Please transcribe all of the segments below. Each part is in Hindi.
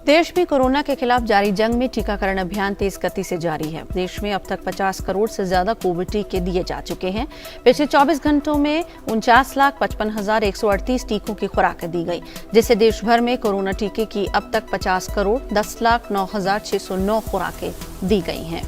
देश में कोरोना के खिलाफ जारी जंग में टीकाकरण अभियान तेज गति से जारी है। देश में अब तक 50 करोड़ से ज्यादा कोविड टीके दिए जा चुके हैं। पिछले 24 घंटों में 49,55,138 टीकों की खुराकें दी गई, जिससे देश भर में कोरोना टीके की अब तक 50 करोड़ 10,09,609 खुराकें दी गई हैं।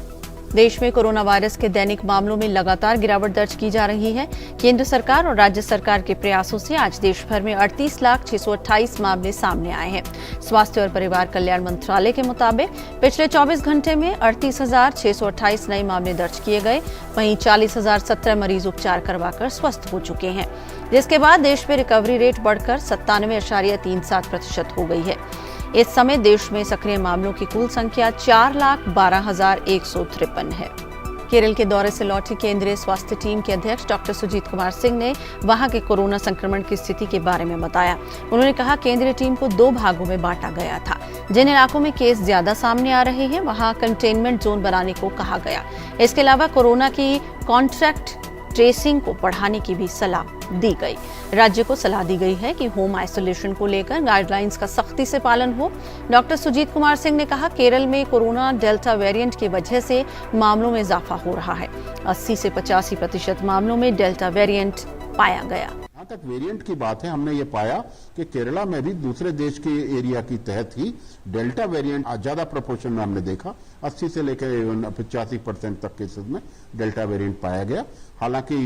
देश में कोरोना वायरस के दैनिक मामलों में लगातार गिरावट दर्ज की जा रही है। केंद्र सरकार और राज्य सरकार के प्रयासों से आज देश भर में 38,628 मामले सामने आए हैं। स्वास्थ्य और परिवार कल्याण मंत्रालय के मुताबिक पिछले 24 घंटे में 38,628 नए मामले दर्ज किए गए। वहीं 40,017 मरीज उपचार करवाकर स्वस्थ हो चुके हैं, जिसके बाद देश में रिकवरी रेट बढ़कर 97.37% हो गई है। इस समय देश में सक्रिय मामलों की कुल संख्या 4,12,153 है। केरल के दौरे से लौटी केंद्रीय स्वास्थ्य टीम के अध्यक्ष डॉक्टर सुजीत कुमार सिंह ने वहां के कोरोना संक्रमण की स्थिति के बारे में बताया। उन्होंने कहा, केंद्रीय टीम को 2 भागों में बांटा गया था। जिन इलाकों में केस ज्यादा सामने आ रहे हैं वहां कंटेनमेंट जोन बनाने को कहा गया। इसके अलावा कोरोना की कॉन्ट्रैक्ट ट्रेसिंग को बढ़ाने की भी सलाह दी गई। राज्य को सलाह दी गई है कि होम आइसोलेशन को लेकर गाइडलाइंस का सख्ती से पालन हो। डॉक्टर सुजीत कुमार सिंह ने कहा, केरल में कोरोना डेल्टा वेरिएंट की वजह से मामलों में इजाफा हो रहा है। 80 से 85% मामलों में डेल्टा वेरिएंट पाया गया। जहाँ तक वेरिएंट की बात है, हमने ये पाया कि केरला में भी दूसरे देश के एरिया की तहत ही डेल्टा वेरिएंट ज्यादा प्रोपोर्शन में हमने देखा। 80 से लेकर 85% तक केसेस में डेल्टा वेरिएंट पाया गया। हालांकि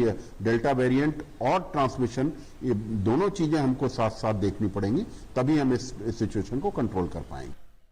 डेल्टा वेरिएंट और ट्रांसमिशन, ये दोनों चीजें हमको साथ साथ देखनी पड़ेंगी, तभी हम इस सिचुएशन को कंट्रोल कर पाएंगे।